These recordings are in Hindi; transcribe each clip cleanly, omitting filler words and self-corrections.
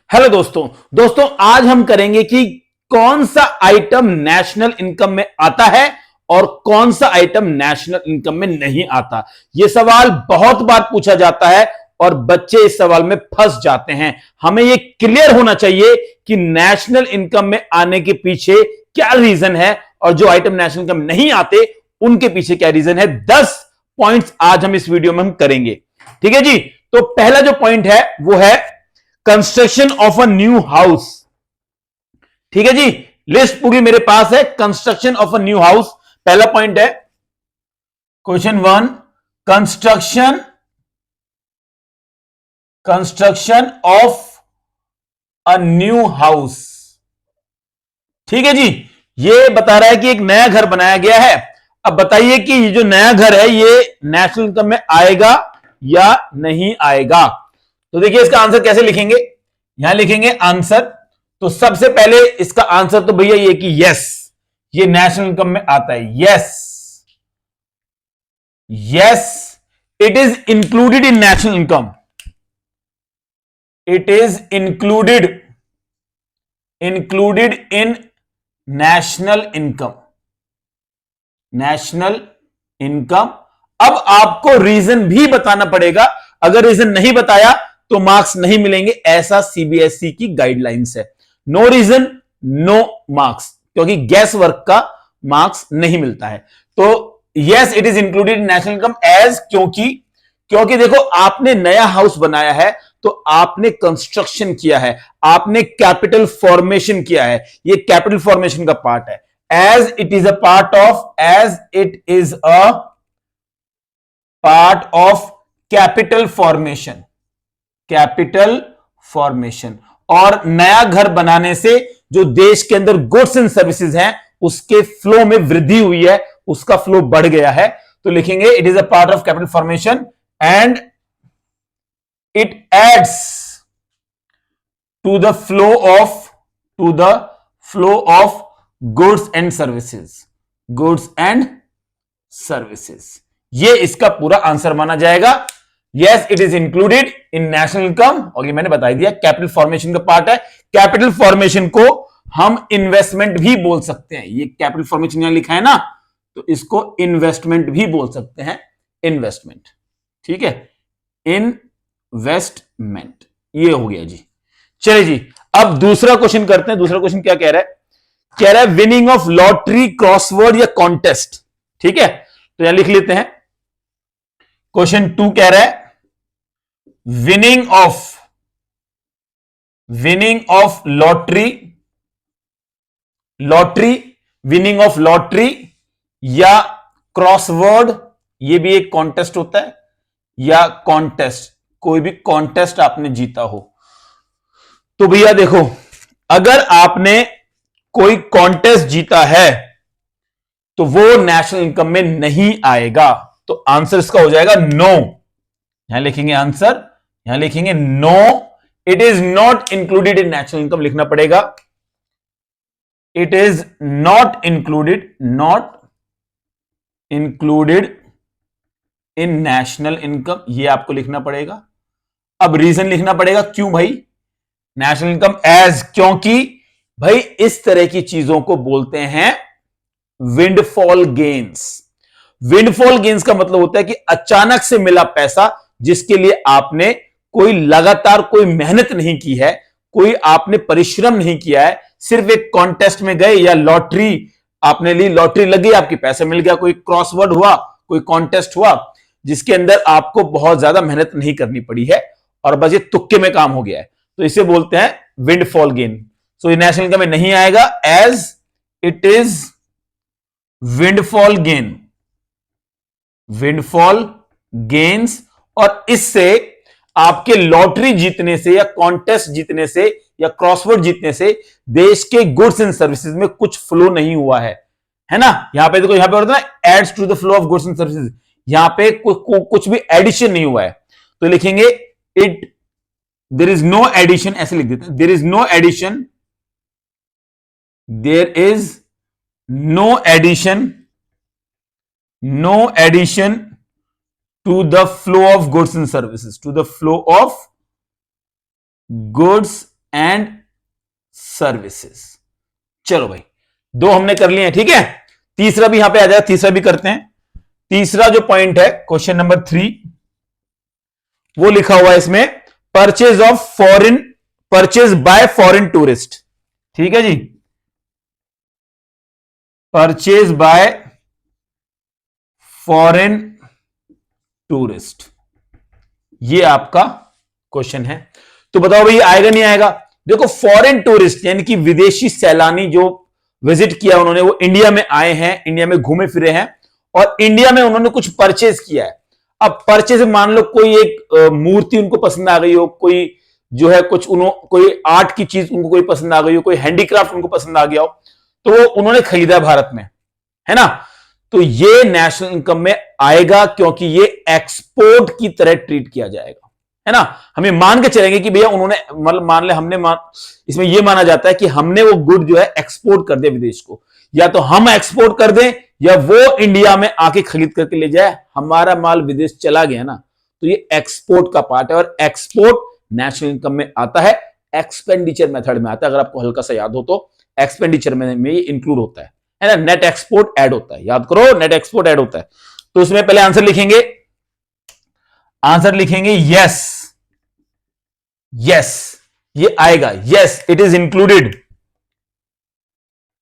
हेलो दोस्तों दोस्तों आज हम करेंगे कि कौन सा आइटम नेशनल इनकम में आता है और कौन सा आइटम नेशनल इनकम में नहीं आता। यह सवाल बहुत बार पूछा जाता है और बच्चे इस सवाल में फंस जाते हैं। हमें यह क्लियर होना चाहिए कि नेशनल इनकम में आने के पीछे क्या रीजन है और जो आइटम नेशनल इनकम नहीं आते उनके पीछे क्या रीजन है। 10 पॉइंट्स आज हम इस वीडियो में हम करेंगे। ठीक है जी। तो पहला जो पॉइंट है वो है construction of a new house. ठीक है जी, लिस्ट पूरी मेरे पास है। Construction of a new house पहला पॉइंट है। Question 1, construction of a new house. ठीक है जी, ये बता रहा है कि एक नया घर बनाया गया है। अब बताइए कि ये जो नया घर है ये नेशनल इनकम में आएगा या नहीं आएगा। तो देखिए इसका आंसर कैसे लिखेंगे। यहां लिखेंगे आंसर। तो सबसे पहले इसका आंसर तो भैया ये कि यस, ये नेशनल इनकम में आता है। Yes, it is included in national income. It is included in national income. National income. अब आपको रीजन भी बताना पड़ेगा। अगर रीजन नहीं बताया तो मार्क्स नहीं मिलेंगे, ऐसा सीबीएसई की गाइडलाइंस है। नो रीजन नो मार्क्स, क्योंकि गैस वर्क का मार्क्स नहीं मिलता है। तो yes, it is included in national income as, क्योंकि देखो आपने नया हाउस बनाया है तो आपने कंस्ट्रक्शन किया है, आपने कैपिटल फॉर्मेशन किया है। ये कैपिटल फॉर्मेशन का पार्ट है। As it is a part of capital formation. और नया घर बनाने से जो देश के अंदर गुड्स एंड सर्विसेज हैं उसके फ्लो में वृद्धि हुई है, उसका फ्लो बढ़ गया है। तो लिखेंगे it is a part of capital formation and it adds to the flow of goods and services. ये इसका पूरा आंसर माना जाएगा। Yes, it is included in national income. और ये मैंने बता दिया कैपिटल फॉर्मेशन का पार्ट है। कैपिटल फॉर्मेशन को हम इन्वेस्टमेंट भी बोल सकते हैं। ये कैपिटल फॉर्मेशन यहां लिखा है ना, तो इसको इन्वेस्टमेंट भी बोल सकते हैं। इन्वेस्टमेंट, ठीक है, इन्वेस्टमेंट। ये हो गया जी। चलिए जी, अब दूसरा क्वेश्चन करते हैं। दूसरा क्वेश्चन क्या कह रहा है? कह रहा है विनिंग ऑफ लॉटरी, क्रॉसवर्ड या कॉन्टेस्ट। ठीक है, तो यहां लिख लेते हैं। क्वेश्चन 2 कह रहा है विनिंग ऑफ लॉटरी या क्रॉसवर्ड। ये भी एक कॉन्टेस्ट होता है, या कॉन्टेस्ट, कोई भी कॉन्टेस्ट आपने जीता हो। तो भैया देखो, अगर आपने कोई कॉन्टेस्ट जीता है तो वो नेशनल इनकम में नहीं आएगा। तो आंसर इसका हो जाएगा नो। यहां लिखेंगे आंसर, यहां लिखेंगे no, it is not included in national income लिखना पड़ेगा। It is not included in national income, ये आपको लिखना पड़ेगा। अब रीजन लिखना पड़ेगा, क्यों भाई नेशनल इनकम एज, क्योंकि भाई इस तरह की चीजों को बोलते हैं विंडफॉल गेन्स। विंडफॉल गेन्स का मतलब होता है कि अचानक से मिला पैसा, जिसके लिए आपने कोई लगातार कोई मेहनत नहीं की है, कोई आपने परिश्रम नहीं किया है, सिर्फ एक कॉन्टेस्ट में गए या लॉटरी आपने ली, लॉटरी लगी, आपकी पैसा मिल गया। कोई क्रॉसवर्ड हुआ, कोई कॉन्टेस्ट हुआ जिसके अंदर आपको बहुत ज्यादा मेहनत नहीं करनी पड़ी है और बस ये तुक्के में काम हो गया है, तो इसे बोलते हैं विंडफॉल गेन। सो ये नेशनल इनकम में नहीं आएगा as it is windfall gains. और इससे आपके लॉटरी जीतने से या कॉन्टेस्ट जीतने से या क्रॉसवर्ड जीतने से देश के गुड्स एंड सर्विसेज में कुछ फ्लो नहीं हुआ है ना। यहां पे देखो, यहां पे होता है ना adds to the flow of goods and services, यहां पे कुछ भी एडिशन नहीं हुआ है। तो लिखेंगे देयर इज नो एडिशन, ऐसे लिख देते हैं, there is no addition to the flow of goods and services, and services. चलो भाई, दो हमने कर लिए हैं, ठीक है। तीसरा भी यहां पे आ जाएगा, तीसरा भी करते हैं। तीसरा जो पॉइंट है क्वेश्चन नंबर 3, वो लिखा हुआ है इसमें, परचेज बाय फॉरेन टूरिस्ट। ठीक है जी, परचेज बाय फॉरेन टूरिस्ट, ये आपका क्वेश्चन है। तो बताओ भाई आएगा नहीं आएगा। देखो, फॉरेन टूरिस्ट यानी कि विदेशी सैलानी जो विजिट किया उन्होंने, वो इंडिया में आए हैं, इंडिया में घूमे फिरे हैं और इंडिया में उन्होंने कुछ परचेज किया है। अब परचेज, मान लो कोई एक मूर्ति उनको पसंद आ गई हो, कोई जो है कुछ कोई आर्ट की चीज उनको कोई पसंद आ गई हो, कोई हैंडीक्राफ्ट उनको पसंद आ गया हो, तो वो उन्होंने खरीदा भारत में, है ना। तो ये नेशनल इनकम में आएगा क्योंकि ये एक्सपोर्ट की तरह ट्रीट किया जाएगा, है ना। हमें मान के चलेंगे कि भैया उन्होंने, मतलब मान ले हमने इसमें यह माना जाता है कि हमने वो गुड जो है एक्सपोर्ट कर दिया विदेश को, या तो हम एक्सपोर्ट कर दें या वो इंडिया में आके खरीद करके ले जाए, हमारा माल विदेश चला गया ना, तो ये एक्सपोर्ट का पार्ट है। और एक्सपोर्ट नेशनल इनकम में आता है, एक्सपेंडिचर मेथड में आता है। अगर आपको हल्का सा याद हो तो एक्सपेंडिचर में ये इंक्लूड होता है ना। नेट एक्सपोर्ट ऐड होता है, याद करो, नेट एक्सपोर्ट ऐड होता है। तो उसमें पहले आंसर लिखेंगे, यस, यस ये आएगा, yes it is included,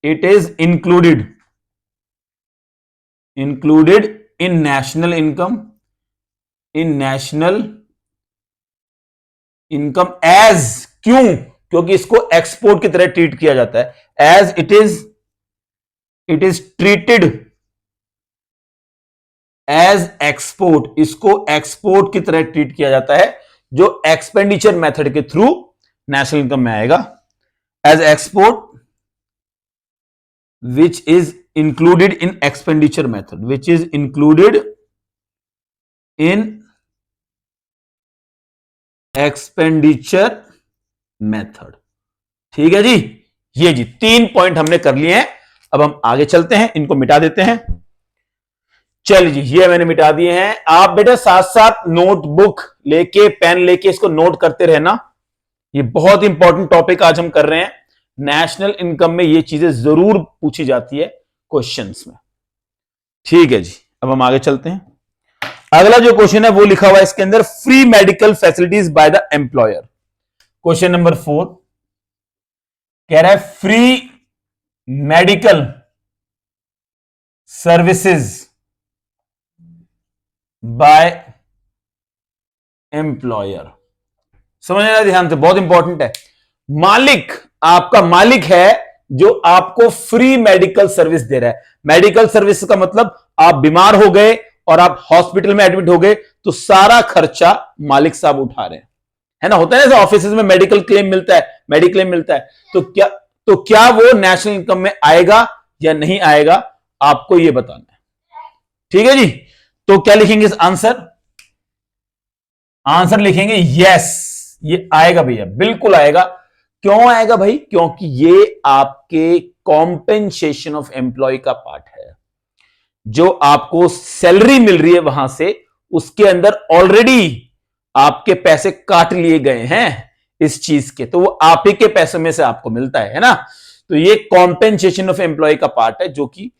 it is included in national income, as, क्यों? क्योंकि इसको एक्सपोर्ट की तरह ट्रीट किया जाता है, as it is treated as export, इसको एक्सपोर्ट की तरह ट्रीट किया जाता है, जो एक्सपेंडिचर मेथड के थ्रू नेशनल इनकम में आएगा, as export which is included in expenditure method, which is included in expenditure method। ठीक है जी, ये जी 3 पॉइंट हमने कर लिए हैं। अब हम आगे चलते हैं, इनको मिटा देते हैं। चल जी, ये मैंने मिटा दिए हैं। आप बेटा साथ साथ नोटबुक लेके, पेन लेके इसको नोट करते रहना। ये बहुत इंपॉर्टेंट टॉपिक आज हम कर रहे हैं। नेशनल इनकम में ये चीजें जरूर पूछी जाती है क्वेश्चंस में। ठीक है जी, अब हम आगे चलते हैं। अगला जो क्वेश्चन है वो लिखा हुआ है इसके अंदर, free medical facilities by the employer. Question number 4 कह रहा है, free medical services by employer. समझना ध्यान से, बहुत इंपॉर्टेंट है। मालिक, आपका मालिक है जो आपको फ्री मेडिकल सर्विस दे रहा है। मेडिकल सर्विस का मतलब, आप बीमार हो गए और आप हॉस्पिटल में एडमिट हो गए तो सारा खर्चा मालिक साहब उठा रहे हैं, है ना। होता है ना ऑफिस में मेडिकल क्लेम मिलता है, मेडिक्लेम मिलता है, तो क्या वो नेशनल इनकम में आएगा या नहीं आएगा, आपको यह बताना है। ठीक है जी, तो क्या लिखेंगे इस आंसर लिखेंगे यस, ये आएगा भैया, बिल्कुल आएगा। क्यों आएगा भाई? क्योंकि ये आपके कॉम्पेंसेशन ऑफ एम्प्लॉय का पार्ट है। जो आपको सैलरी मिल रही है वहां से, उसके अंदर ऑलरेडी आपके पैसे काट लिए गए हैं इस चीज के, तो वो आप ही के पैसे में से आपको मिलता है ना। तो ये कॉम्पेंसेशन ऑफ एम्प्लॉय का पार्ट है, जो कि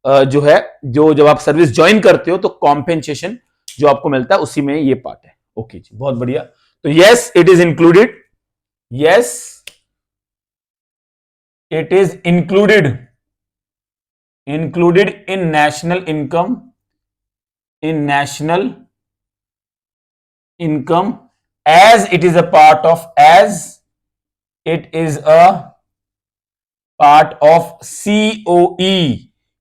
जो है, जो जब आप सर्विस ज्वाइन करते हो तो कॉम्पेंसेशन जो आपको मिलता है उसी में ये पार्ट है। ओके जी, बहुत बढ़िया। तो yes it is included, yes it is included in national income, as it is a part of, COE।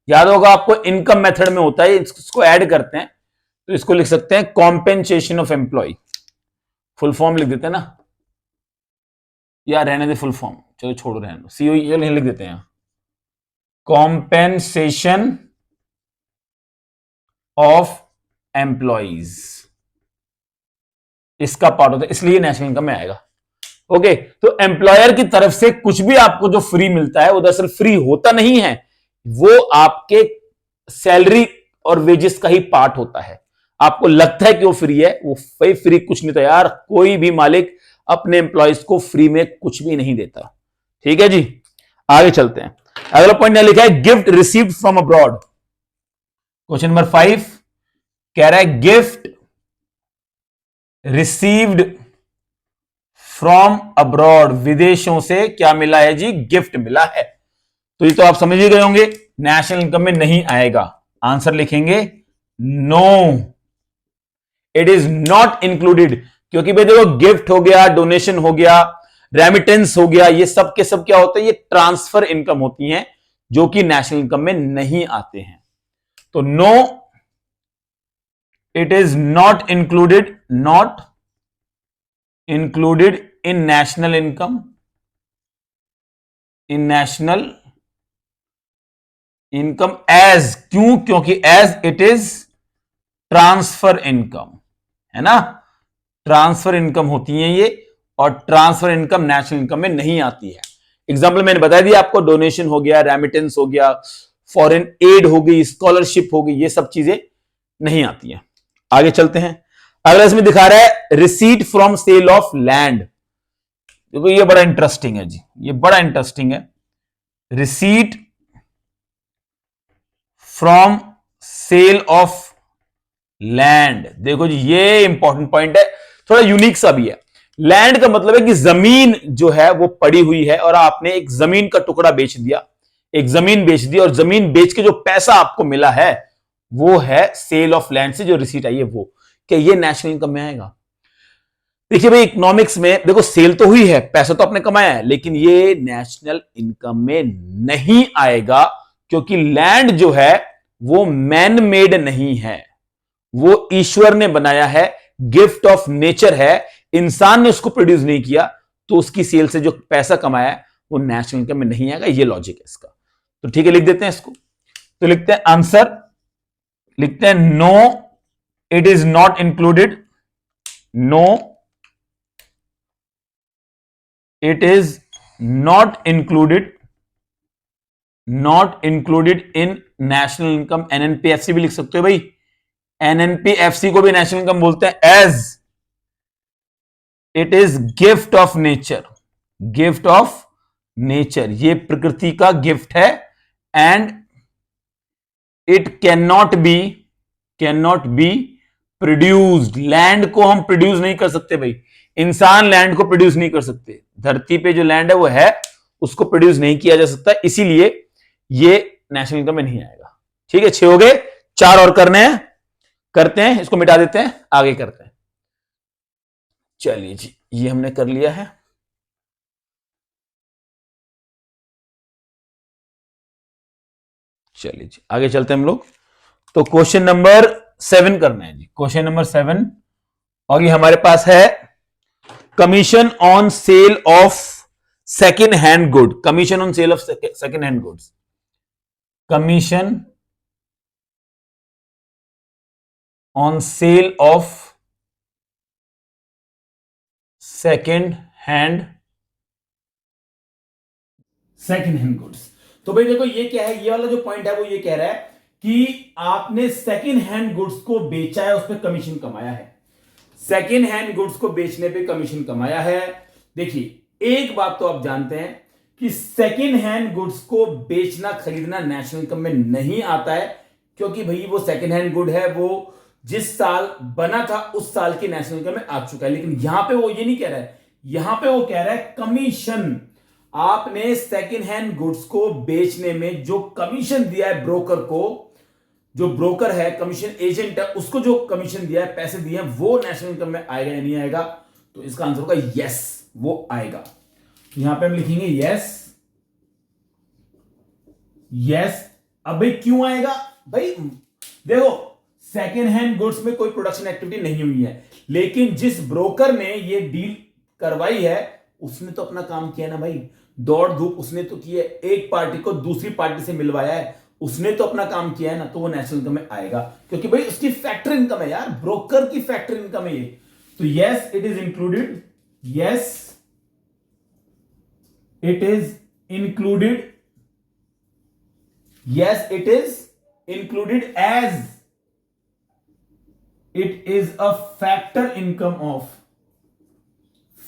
याद होगा आपको, इनकम मेथड में होता है, इसको ऐड करते हैं तो इसको लिख सकते हैं compensation of employ. Full form लिख देते हैं ना, या रहने दे फुल फॉर्म, चलो छोड़ रहे हैं, COE लिख देते हैं, कॉम्पेंसेशन ऑफ एम्प्लॉइज, इसका पार्ट होता है, इसलिए नेशनल इनकम में आएगा। ओके, तो एम्प्लॉयर की तरफ से कुछ भी आपको जो फ्री मिलता है वो दरअसल फ्री होता नहीं है, वो आपके सैलरी और वेजेस का ही पार्ट होता है। आपको लगता है कि वो फ्री है, वो फ्री कुछ नहीं था यार। कोई भी मालिक अपने एम्प्लॉयज को फ्री में कुछ भी नहीं देता। ठीक है जी, आगे चलते हैं। अगला पॉइंट यहां लिखा है gift received from abroad. Question number 5 कह रहा है गिफ्ट रिसीव्ड फ्रॉम अब्रॉड, विदेशों से क्या मिला है जी? गिफ्ट मिला है। तो ये तो आप समझ ही गए होंगे, नेशनल इनकम में नहीं आएगा। आंसर लिखेंगे no, it is not included. क्योंकि भाई देखो, गिफ्ट हो गया, डोनेशन हो गया, रेमिटेंस हो गया, ये सब के सब क्या होता है? ये ट्रांसफर इनकम होती हैं जो कि नेशनल इनकम में नहीं आते हैं। तो no, it is not included, not included in national income, in national income as, क्यों? क्योंकि as it is transfer income, है ना? ट्रांसफर इनकम होती है ये, और ट्रांसफर इनकम नेशनल इनकम में नहीं आती है। एग्जाम्पल मैंने बता दिया आपको, डोनेशन हो गया, रेमिटेंस हो गया, फॉरेन एड हो गई, स्कॉलरशिप हो गई, ये सब चीजें नहीं आती हैं। आगे चलते हैं। अगला इसमें दिखा रहा है receipt from sale of land. देखो ये बड़ा इंटरेस्टिंग है जी, ये बड़ा इंटरेस्टिंग है। Receipt from sale of land, देखो जी ये इंपॉर्टेंट पॉइंट है, थोड़ा यूनिक सा भी है। लैंड का मतलब है कि जमीन जो है वो पड़ी हुई है और आपने एक जमीन का टुकड़ा बेच दिया, एक जमीन बेच दी, और जमीन बेच के जो पैसा आपको मिला है वो है सेल ऑफ लैंड से जो रिसीट आई है वो। क्या ये नेशनल इनकम में आएगा? देखिए भाई, इकोनॉमिक्स में देखो, सेल तो हुई है, पैसा तो आपने कमाया है, लेकिन ये नेशनल इनकम में नहीं आएगा, क्योंकि लैंड जो है वो मैन मेड नहीं है, वो ईश्वर ने बनाया है, गिफ्ट ऑफ नेचर है, इंसान ने उसको प्रोड्यूस नहीं किया, तो उसकी सेल से जो पैसा कमाया है वो नेशनल इनकम में नहीं आएगा। ये लॉजिक है इसका। तो ठीक है, लिख देते हैं इसको। तो लिखते हैं आंसर, लिखते हैं no, it is not included, no, it is not included, not included in national income. NNPFC भी लिख सकते हो भाई, एनएनपीएफसी को भी नेशनल इनकम बोलते हैं, as it is gift of nature, gift of nature, ये प्रकृति का गिफ्ट है, and it can not be produced. Land को हम प्रोड्यूस नहीं कर सकते भाई, इंसान लैंड को प्रोड्यूस नहीं कर सकते, धरती पे जो लैंड है वो है, उसको प्रोड्यूस नहीं किया जा सकता, इसीलिए ये नेशनल इनकम में नहीं आएगा। ठीक है, 6 हो गए, 4 और करने हैं, करते हैं, इसको मिटा देते हैं, आगे करते हैं। चलिए जी, ये हमने कर लिया है। चलिए जी, आगे चलते हैं हम लोग। तो क्वेश्चन नंबर 7 करना है जी, क्वेश्चन नंबर 7, और ये हमारे पास है commission on sale of second hand good, commission on sale of second hand goods, commission on sale of second hand goods. तो भाई देखो, ये क्या है, ये वाला जो पॉइंट है वो ये कह रहा है कि आपने सेकेंड हैंड गुड्स को बेचा है, उस पर कमीशन कमाया है, सेकेंड हैंड गुड्स को बेचने पे कमीशन कमाया है। देखिए, एक बात तो आप जानते हैं कि सेकेंड हैंड गुड्स को बेचना खरीदना नेशनल इनकम में नहीं आता है, क्योंकि भाई वो सेकेंड हैंड गुड है, वो जिस साल बना था उस साल की नेशनल इनकम में आ चुका है। लेकिन यहां पे वो ये नहीं कह रहा है, यहां पे वो कह रहा है कमीशन, आपने सेकेंड हैंड गुड्स को बेचने में जो कमीशन दिया है ब्रोकर को, जो ब्रोकर है, कमीशन एजेंट है, उसको जो कमीशन दिया है, पैसे दिए हैं, वो नेशनल इनकम में आएगा या नहीं आएगा? तो इसका आंसर होगा यस, वो आएगा। यहां पे हम लिखेंगे यस, यस। अब भाई क्यों आएगा? भाई देखो, सेकेंड हैंड गुड्स में कोई प्रोडक्शन एक्टिविटी नहीं हुई है, लेकिन जिस ब्रोकर ने ये डील करवाई है उसने तो अपना काम किया ना भाई, दौड़ धूप उसने तो की है, एक पार्टी को दूसरी पार्टी से मिलवाया है, उसने तो अपना काम किया है ना, तो वो नेशनल इनकम में आएगा, क्योंकि भाई उसकी फैक्टर इनकम है यार, ब्रोकर की फैक्टर इनकम है ये। तो yes, it is included, yes it is included, yes it is included as it is a factor income of,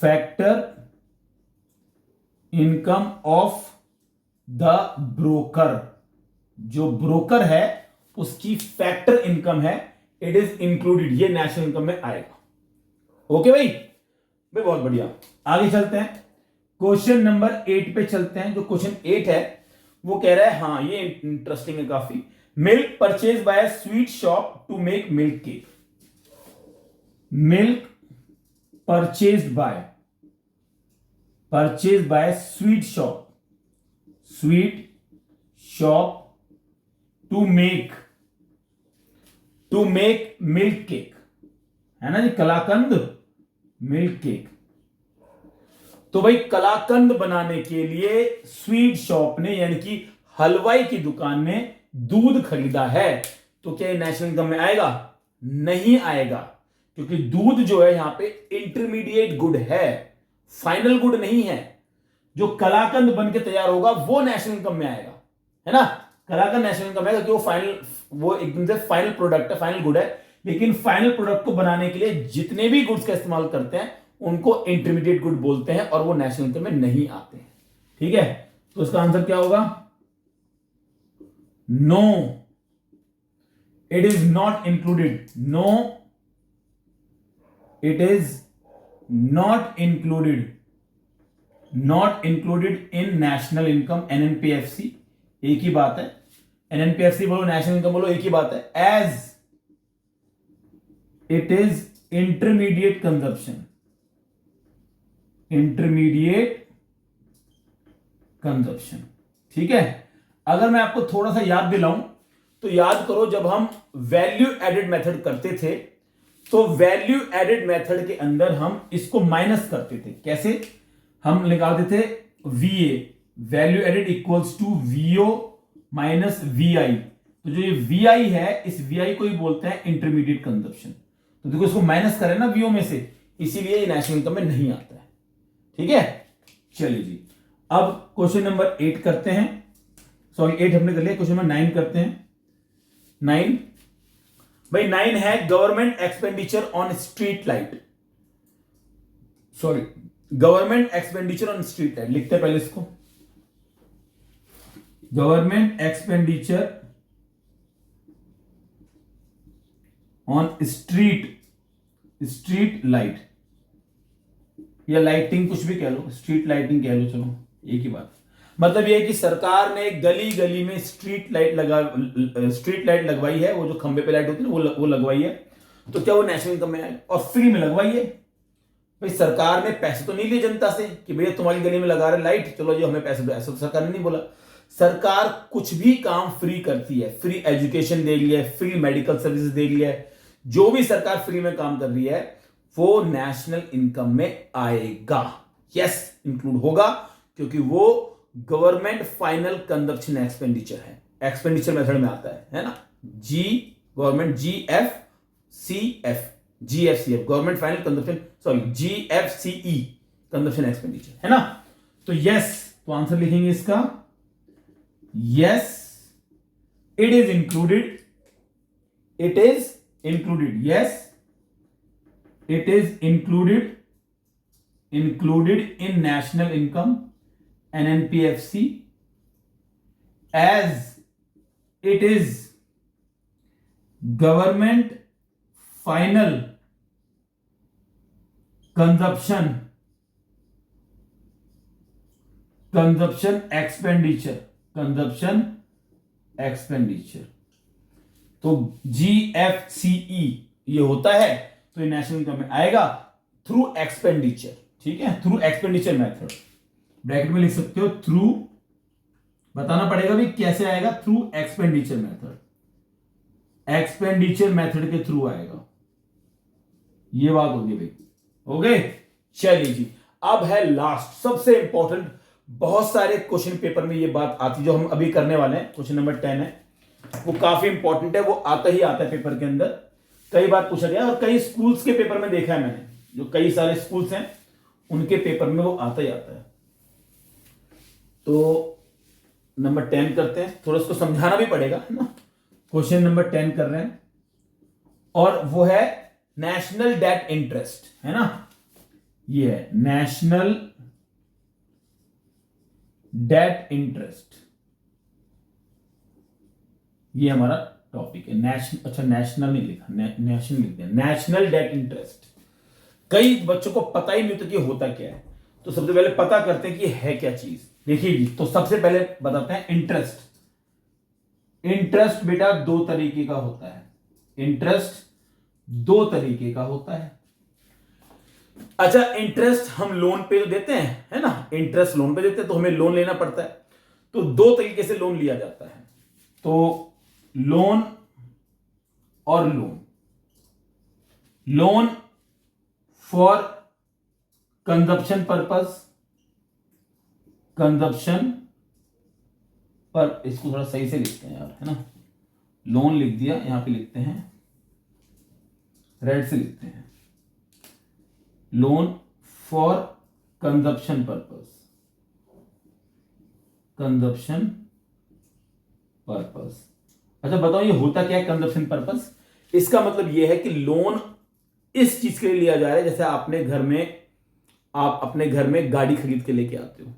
factor income of the broker, जो ब्रोकर है उसकी फैक्टर इनकम है, इट इज इंक्लूडेड, ये नेशनल इनकम में आएगा। ओके भाई, बहुत बढ़िया। आगे चलते हैं, क्वेश्चन नंबर 8 पे चलते हैं। जो क्वेश्चन 8 है वो कह रहा है, हाँ ये इंटरेस्टिंग है काफी, milk purchase by a sweet shop to make milk cake. Milk purchase by sweet shop to make milk cake, है ना जी, कलाकंद मिल्क केक। तो भाई कलाकंद बनाने के लिए स्वीट शॉप ने यानी कि हलवाई की दुकान ने दूध खरीदा है, तो क्या ये नेशनल इनकम में आएगा? नहीं आएगा, क्योंकि दूध जो है यहां पे इंटरमीडिएट गुड है, फाइनल गुड नहीं है। जो कलाकंद बन के तैयार होगा वो नेशनल इनकम में आएगा, है ना। कलाकंद नेशनल इनकम है क्योंकि वो एकदम से फाइनल प्रोडक्ट है, फाइनल गुड है। लेकिन फाइनल प्रोडक्ट को बनाने के लिए जितने भी गुड्स का इस्तेमाल करते हैं उनको इंटरमीडिएट गुड बोलते हैं और वो नेशनल इनकम में नहीं आते हैं। ठीक है, तो इसका आंसर क्या होगा? No, it is not included. No, it is not included in national income, NNPFC. एक ही बात है, एनएनपीएफसी बोलो नेशनल इनकम बोलो, एक ही बात है। As it is intermediate consumption, ठीक है। अगर मैं आपको थोड़ा सा याद दिलाऊं तो याद करो, जब हम वैल्यू एडेड मेथड करते थे तो वैल्यू एडेड मेथड के अंदर हम इसको माइनस करते थे। कैसे? हम निकालते थे VA, value added equals to VO minus VI। तो जो ये VI है, इस VI को ही बोलते हैं इंटरमीडिएट कंजप्शन। तो देखो इसको माइनस करें ना VO में से, इसीलिए ये नेशनल इनकम में नहीं आता है। ठीक है, चलिए जी, अब क्वेश्चन नंबर 8 करते हैं। सॉरी 8 हमने कर लिया, क्वेश्चन नंबर 9 करते हैं। 9 भाई 9 है government expenditure on street light. Sorry, government expenditure on street light लिखते हैं पहले इसको। Government expenditure on street light या लाइटिंग, कुछ भी कह लो, स्ट्रीट लाइटिंग कह लो, चलो एक ही बात। मतलब ये है कि सरकार ने गली गली में स्ट्रीट लाइट लगवाई है, वो जो खंबे पे लाइट होती है ना वो लगवाई है। तो क्या वो नेशनल इनकम में आए? और फ्री में लगवाई है। भाई सरकार ने पैसे तो नहीं लिए जनता से कि भैया तुम्हारी गली में लगा रहे लाइट, चलो जी हमें पैसे दो, ऐसा तो सरकार ने नहीं बोला। सरकार कुछ भी काम फ्री करती है, फ्री एजुकेशन दे रही है, फ्री मेडिकल सर्विसेज दे रही है, जो भी सरकार फ्री में काम कर रही है वो नेशनल इनकम में आएगा। यस, इंक्लूड होगा, क्योंकि वो गवर्नमेंट फाइनल कंजप्शन एक्सपेंडिचर है, एक्सपेंडिचर मेथड में आता है ना। Government GFCF government final consumption, sorry GFCE consumption expenditure, है ना। तो यस, तो आंसर लिखेंगे इसका yes, it is included, yes, it is included in national income, NNPFC, as it is government final consumption expenditure। तो GFCE ये होता है, तो ये नेशनल इनकम में आएगा थ्रू एक्सपेंडिचर। ठीक है, थ्रू एक्सपेंडिचर मेथड, ब्रैकेट में लिख सकते हो थ्रू, बताना पड़ेगा भी कैसे आएगा, थ्रू एक्सपेंडिचर मेथड के थ्रू आएगा। ये बात होगी भाई। ओके, चलिए जी, अब है लास्ट सबसे इंपॉर्टेंट। बहुत सारे क्वेश्चन पेपर में ये बात आती है जो हम अभी करने वाले हैं। क्वेश्चन नंबर 10 है, वो काफी इंपॉर्टेंट है, वो आता ही आता है पेपर के अंदर, कई बार पूछा गया और कई स्कूल्स के पेपर में देखा है मैंने, जो कई सारे स्कूल्स हैं उनके पेपर में वो आता ही आता है। तो नंबर 10 करते हैं, थोड़ा उसको समझाना भी पड़ेगा, है ना। क्वेश्चन नंबर 10 कर रहे हैं, और वो है नेशनल डेट इंटरेस्ट, है ना। ये है नेशनल डेट इंटरेस्ट, ये हमारा टॉपिक है। नेशनल, अच्छा नेशनल नहीं लिखा, नेशनल लिख दिया, नेशनल डेट इंटरेस्ट। कई बच्चों को पता ही नहीं होता कि होता क्या है, तो सबसे पहले पता करते हैं कि है क्या चीज। देखिए जी, तो सबसे पहले बताते हैं इंटरेस्ट। इंटरेस्ट बेटा दो तरीके का होता है, इंटरेस्ट दो तरीके का होता है। अच्छा, इंटरेस्ट हम लोन पे तो देते हैं, है ना, इंटरेस्ट लोन पे देते हैं तो हमें लोन लेना पड़ता है, तो दो तरीके से लोन लिया जाता है। तो लोन और loan, loan for consumption purpose, consumption पर, इसको थोड़ा सही से लिखते हैं यार, है ना, लोन लिख दिया, यहां पे लिखते हैं, रेड से लिखते हैं, loan for consumption purpose, consumption purpose. अच्छा बताओ ये होता क्या है कंजप्शन पर्पस? इसका मतलब यह है कि लोन इस चीज के लिए लिया जा रहा है, जैसे आपने घर में, आप अपने घर में गाड़ी खरीद के लेके आते हो,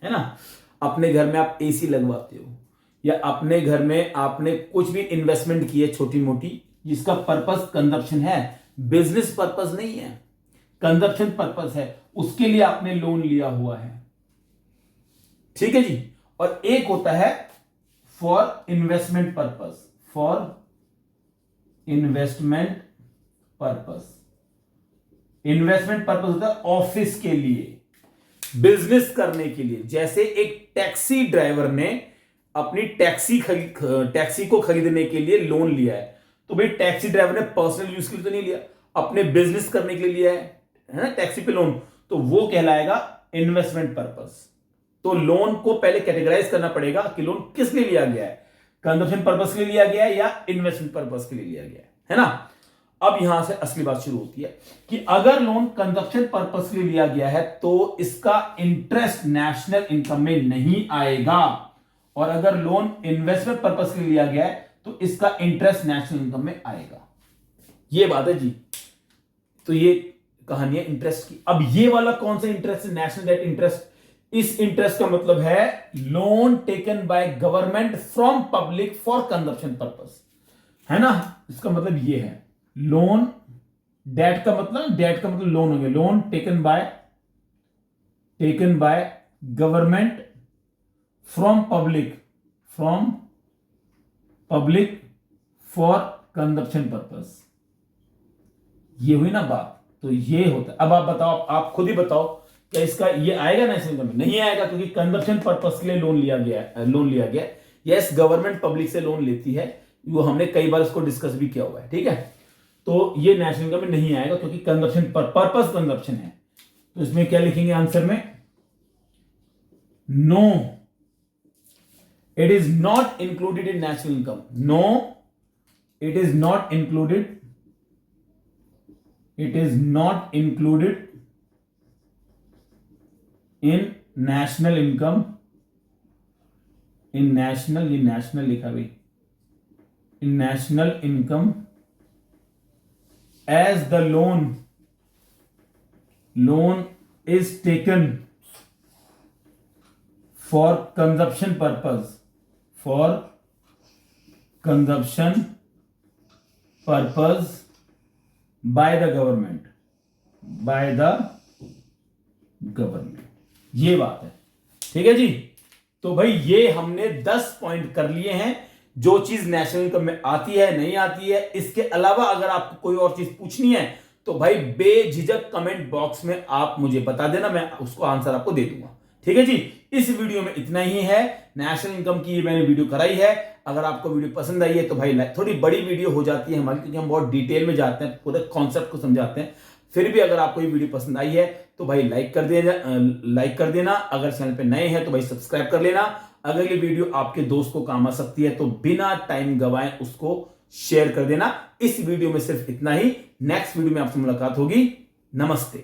है ना, अपने घर में आप एसी लगवाते हो, या अपने घर में आपने कुछ भी इन्वेस्टमेंट की है छोटी मोटी, जिसका पर्पस कंजप्शन है, बिजनेस पर्पस नहीं है, कंजप्शन पर्पस है, उसके लिए आपने लोन लिया हुआ है। ठीक है जी। और एक होता है for investment purpose, for investment purpose. Investment purpose होता है ऑफिस के लिए, बिजनेस करने के लिए। जैसे एक टैक्सी ड्राइवर ने अपनी टैक्सी को खरीदने के लिए लोन लिया है, तो भाई टैक्सी ड्राइवर ने पर्सनल यूज के लिए तो नहीं लिया, अपने बिजनेस करने के लिए लिया है ना, टैक्सी पे लोन, तो वो कहलाएगा इन्वेस्टमेंट पर्पस। तो लोन को पहले कैटेगराइज करना पड़ेगा कि लोन किस लिए लिया गया है, कंजप्शन पर्पस के लिए लिया गया है या इन्वेस्टमेंट पर्पस के लिए लिया गया है ना। अब यहां से असली बात शुरू होती है कि अगर लोन कंजप्शन पर्पस के लिए लिया गया है तो इसका इंटरेस्ट नेशनल इनकम में नहीं आएगा, और अगर लोन इन्वेस्टमेंट पर्पस के लिए लिया गया है तो इसका इंटरेस्ट नेशनल इनकम में आएगा। ये बात है जी। तो ये कहानी है इंटरेस्ट की। अब ये वाला कौन सा इंटरेस्ट है, नेशनल डेट इंटरेस्ट। इस इंटरेस्ट का मतलब है loan taken by government from public for consumption purpose, है ना। इसका मतलब ये है लोन, डेट का मतलब लोन हो गया, loan taken by government from public for consumption purpose. ये हुई ना बात। तो ये होता है। अब आप बताओ, आप खुद ही बताओ, क्या इसका ये आएगा नेशनल इनकम में? नहीं आएगा, क्योंकि कंजप्शन पर्पस के लिए लोन लिया गया। यस, गवर्नमेंट पब्लिक से लोन लेती है, वो हमने कई बार इसको डिस्कस भी किया हुआ है, ठीक है। तो ये नेशनल इनकम में नहीं आएगा, क्योंकि कंजप्शन पर्पस कंजप्शन है। तो इसमें क्या लिखेंगे आंसर में? No, it is not included in national income. No, it is not included, it is not included in national income, in national, ये national लिखा भाई, in national income as the loan is taken for consumption purpose, by the government, ये बात है, ठीक है जी। तो भाई ये हमने 10 पॉइंट कर लिए हैं, जो चीज नेशनल इनकम में आती है नहीं आती है। इसके अलावा अगर आपको कोई और चीज पूछनी है तो भाई बेझिझक कमेंट बॉक्स में आप मुझे बता देना, मैं उसको आंसर आपको दे दूंगा, ठीक है जी। इस वीडियो में इतना ही है, नेशनल इनकम की मैंने वीडियो कराई है। अगर आपको वीडियो पसंद आई है तो भाई थोड़ी बड़ी वीडियो हो जाती है हमारी, क्योंकि हम बहुत डिटेल में जाते हैं, पूरे कॉन्सेप्ट को समझाते हैं। फिर भी अगर आपको ये वीडियो पसंद आई है तो भाई लाइक कर देना। अगर चैनल पे नए हैं तो भाई सब्सक्राइब कर लेना। अगर ये वीडियो आपके दोस्त को काम आ सकती है तो बिना टाइम गवाए उसको शेयर कर देना। इस वीडियो में सिर्फ इतना ही। नेक्स्ट वीडियो में आपसे मुलाकात होगी। नमस्ते।